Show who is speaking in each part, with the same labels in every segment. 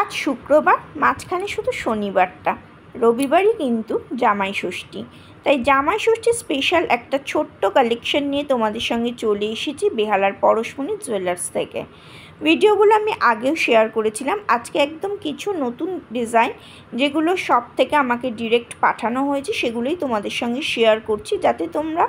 Speaker 1: আজ শুক্রবার, মাঝখানে শুধু শনিবারটা, রবিবারই কিন্তু জামাই ষষ্ঠী। তাই জামাই ষষ্ঠী স্পেশাল একটা ছোট্ট কালেকশন নিয়ে তোমাদের সঙ্গে চলে এসেছি বেহালার পরশমণি জুয়েলার্স থেকে। ভিডিওগুলো আমি আগেও শেয়ার করেছিলাম। আজকে একদম কিছু নতুন ডিজাইন যেগুলো শপ থেকে আমাকে ডিরেক্ট পাঠানো হয়েছে সেগুলোই তোমাদের সঙ্গে শেয়ার করছি, যাতে তোমরা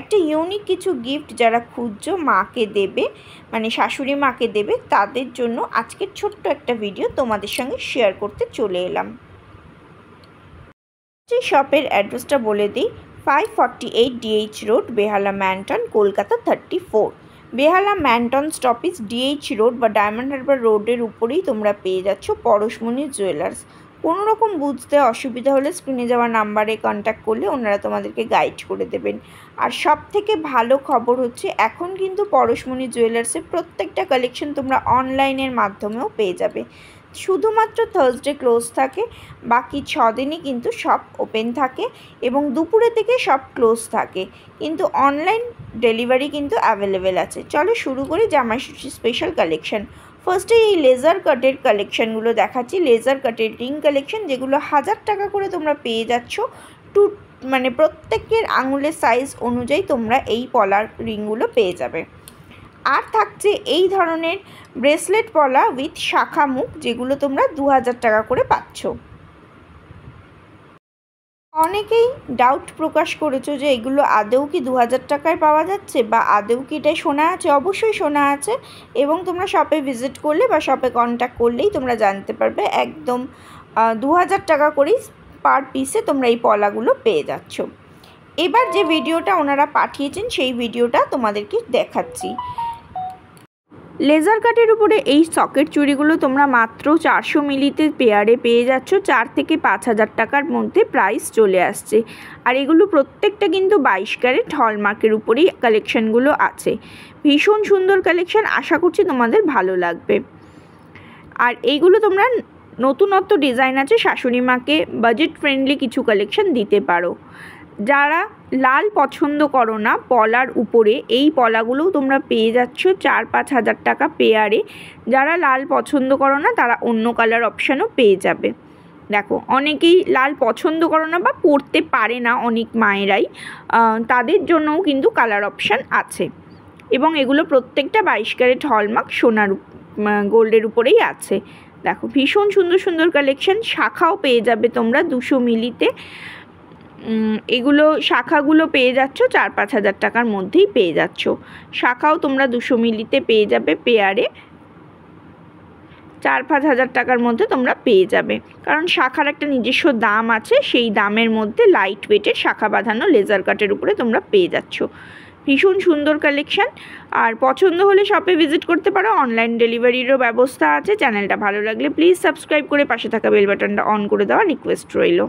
Speaker 1: একটা ইউনিক কিছু গিফট যারা খুঁজছো মাকে দেবে, মানে শাশুড়ি মাকে দেবে, তাদের জন্য আজকের ছোট্ট একটা ভিডিও তোমাদের সঙ্গে শেয়ার করতে চলে এলাম। এই শপের অ্যাড্রেসটা বলে দিই, 548 DH রোড, বেহালা ম্যানটন, কলকাতা 34। বেহালা ম্যানটন স্টপেজ DH রোড বা ডায়মন্ড হারবার রোডের উপরেই তোমরা পেয়ে যাচ্ছ পরশমণি জুয়েলার্স। কোনো রকম বুঝতে অসুবিধা হলে স্ক্রিনে যাওয়া নাম্বারে কন্ট্যাক্ট করলে ওনারা তোমাদেরকে গাইড করে দেবেন। আর সব থেকে ভালো খবর হচ্ছে এখন কিন্তু পরশমণি জুয়েলার্সের প্রত্যেকটা কালেকশন তোমরা অনলাইনের মাধ্যমেও পেয়ে যাবে। শুধুমাত্র থার্সডে ক্লোজ থাকে, বাকি 6 দিনই কিন্তু শপ ওপেন থাকে এবং দুপুরে থেকে সব ক্লোজ থাকে, কিন্তু অনলাইন ডেলিভারি কিন্তু অ্যাভেলেবেল আছে। চলো শুরু করি জামাই ষষ্ঠী স্পেশাল কালেকশন। ফার্স্টে এই লেজার কাটের কালেকশানগুলো দেখাচ্ছি। লেজার কাটের রিং কালেকশন, যেগুলো 1000 টাকা করে তোমরা পেয়ে যাচ্ছ। মানে প্রত্যেকের আঙুলের সাইজ অনুযায়ী তোমরা এই পলার রিংগুলো পেয়ে যাবে। আর থাকছে এই ধরনের ব্রেসলেট পলা উইথ শাখা মুখ, যেগুলো তোমরা 2000 টাকা করে পাচ্ছ। অনেকেই ডাউট প্রকাশ করেছো যে এগুলো আদৌ কি 2000 টাকায় পাওয়া যাচ্ছে বা আদৌ কি এটাই সোনা আছে। অবশ্যই সোনা আছে, এবং তোমরা শপে ভিজিট করলে বা শপে কন্ট্যাক্ট করলেই তোমরা জানতে পারবে। একদম 2000 টাকা করেই পার পিসে তোমরা এই পলাগুলো পেয়ে যাচ্ছ। এবার যে ভিডিওটা ওনারা পাঠিয়েছেন সেই ভিডিওটা তোমাদেরকে দেখাচ্ছি। লেজার কাটের উপরে এই সকেট চুড়িগুলো তোমরা মাত্র 400 মিলিতে পেয়ারে পেয়ে যাচ্ছ। 4 থেকে 5000 টাকার মধ্যে প্রাইস চলে আসছে। আর এগুলো প্রত্যেকটা কিন্তু 22 ক্যারেট হলমার্কের উপরেই কালেকশানগুলো আছে। ভীষণ সুন্দর কালেকশান, আশা করছি তোমাদের ভালো লাগবে। আর এইগুলো তোমরা নতুনত্ব ডিজাইন আছে, শাশুড়ি মাকে বাজেট ফ্রেন্ডলি কিছু কালেকশান দিতে পারো। যারা লাল পছন্দ করো না পলার উপরে, এই পলাগুলোও তোমরা পেয়ে যাচ্ছ 4-5 হাজার টাকা পেয়ারে। যারা লাল পছন্দ করো না তারা অন্য কালার অপশানও পেয়ে যাবে। দেখো, অনেকেই লাল পছন্দ করো না বা পরতে পারে না অনেক মায়েরাই, তাদের জন্যও কিন্তু কালার অপশান আছে। এবং এগুলো প্রত্যেকটা 22 ক্যারেট হলমার্ক সোনার গোল্ডের উপরেই আছে। দেখো, ভীষণ সুন্দর সুন্দর কালেকশান। শাখাও পেয়ে যাবে তোমরা 200 মিলিতে। এগুলো শাখাগুলো পেয়ে যাচ্ছ 4-5 হাজার টাকার মধ্যেই পেয়ে যাচ্ছ। শাখাও তোমরা 200 মিলিতে পেয়ে যাবে পেয়ারে, 4-5 হাজার টাকার মধ্যে তোমরা পেয়ে যাবে। কারণ শাখার একটা নিজস্ব দাম আছে, সেই দামের মধ্যে লাইট ওয়েটের শাখা বাঁধানো লেজার কাটের উপরে তোমরা পেয়ে যাচ্ছ। ভীষণ সুন্দর কালেকশান। আর পছন্দ হলে শপে ভিজিট করতে পারো, অনলাইন ডেলিভারিরও ব্যবস্থা আছে। চ্যানেলটা ভালো লাগলে প্লিজ সাবস্ক্রাইব করে পাশে থাকা বেল বাটনটা অন করে দেওয়ার রিকোয়েস্ট রইল।